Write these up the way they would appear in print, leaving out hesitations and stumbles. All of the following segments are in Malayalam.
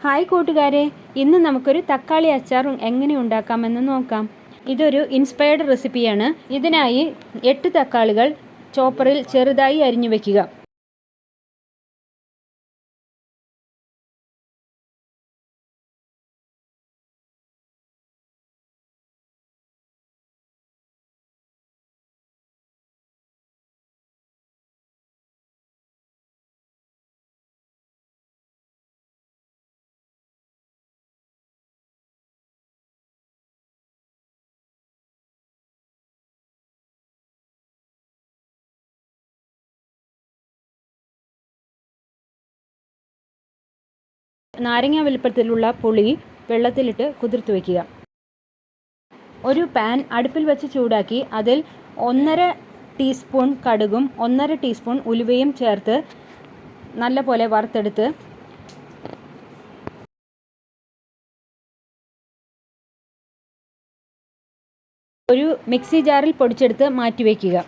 ഹായ് കൂട്ടുകാരെ, ഇന്ന് നമുക്കൊരു തക്കാളി അച്ചാർ എങ്ങനെ ഉണ്ടാക്കാമെന്ന് നോക്കാം. ഇതൊരു ഇൻസ്പയർഡ് റെസിപ്പിയാണ്. ഇതിനായി 8 തക്കാളികൾ ചോപ്പറിൽ ചെറുതായി അരിഞ്ഞു വയ്ക്കുക. നാരങ്ങ വലുപ്പത്തിലുള്ള പുളി വെള്ളത്തിലിട്ട് കുതിർത്ത് വയ്ക്കുക. ഒരു പാൻ അടുപ്പിൽ വെച്ച് ചൂടാക്കി അതിൽ 1.5 ടീസ്പൂൺ കടുകും 1.5 ടീസ്പൂൺ ഉലുവയും ചേർത്ത് നല്ലപോലെ വറുത്തെടുത്ത് ഒരു മിക്സി ജാറിൽ പൊടിച്ചെടുത്ത് മാറ്റിവെക്കുക.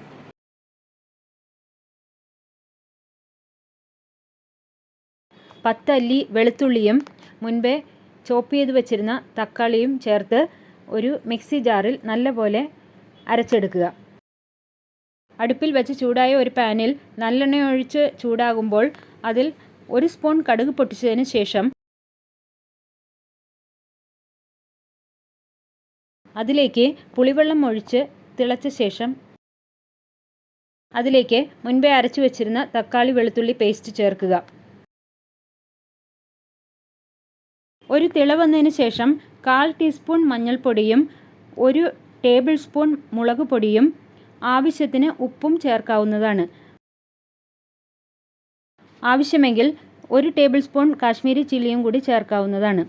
പത്തല്ലി വെളുത്തുള്ളിയും മുൻപേ ചോപ്പ് ചെയ്ത് വെച്ചിരുന്ന തക്കാളിയും ചേർത്ത് ഒരു മിക്സി ജാറിൽ നല്ലപോലെ അരച്ചെടുക്കുക. അടുപ്പിൽ വെച്ച് ചൂടായ ഒരു പാനിൽ നല്ലെണ്ണ ഒഴിച്ച് ചൂടാകുമ്പോൾ അതിൽ 1 സ്പൂൺ കടുക് പൊട്ടിച്ചതിന് ശേഷം അതിലേക്ക് പുളിവെള്ളം ഒഴിച്ച് തിളച്ച ശേഷം അതിലേക്ക് മുൻപേ അരച്ചു വെച്ചിരുന്ന തക്കാളി വെളുത്തുള്ളി പേസ്റ്റ് ചേർക്കുക. ഒരു തിള വന്നതിന് ശേഷം 1/4 ടീസ്പൂൺ മഞ്ഞൾപ്പൊടിയും 1 ടേബിൾ സ്പൂൺ മുളക് പൊടിയും ആവശ്യത്തിന് ഉപ്പും ചേർക്കാവുന്നതാണ്. ആവശ്യമെങ്കിൽ 1 ടേബിൾ സ്പൂൺ കാശ്മീരി ചില്ലിയും കൂടി ചേർക്കാവുന്നതാണ്.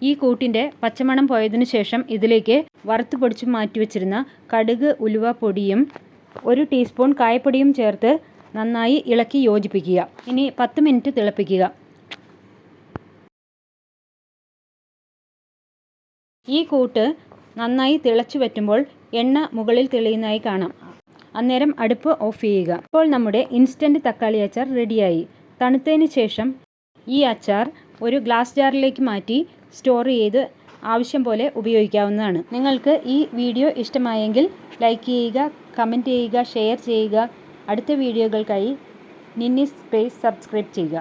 ഈ കൂട്ടിൻ്റെ പച്ചമണം പോയതിനു ശേഷം ഇതിലേക്ക് വറുത്ത് പൊടിച്ച് മാറ്റിവെച്ചിരുന്ന കടുക് ഉലുവ പൊടിയും 1 ടീസ്പൂൺ കായപ്പൊടിയും ചേർത്ത് നന്നായി ഇളക്കി യോജിപ്പിക്കുക. ഇനി 10 മിനിറ്റ് തിളപ്പിക്കുക. ഈ കൂട്ട് നന്നായി തിളച്ചു വറ്റുമ്പോൾ എണ്ണ മുകളിൽ തെളിയുന്നതായി കാണാം. അന്നേരം അടുപ്പ് ഓഫ് ചെയ്യുക. ഇപ്പോൾ നമ്മുടെ ഇൻസ്റ്റൻറ്റ് തക്കാളി അച്ചാർ റെഡിയായി. തണുത്തതിന് ശേഷം ഈ അച്ചാർ ഒരു ഗ്ലാസ് ജാറിലേക്ക് മാറ്റി സ്റ്റോർ ചെയ്ത് ആവശ്യം പോലെ ഉപയോഗിക്കാവുന്നതാണ്. നിങ്ങൾക്ക് ഈ വീഡിയോ ഇഷ്ടമായെങ്കിൽ ലൈക്ക് ചെയ്യുക, കമൻറ്റ് ചെയ്യുക, ഷെയർ ചെയ്യുക. അടുത്ത വീഡിയോകൾക്കായി നിന്നി സ്പേസ് സബ്സ്ക്രൈബ് ചെയ്യുക.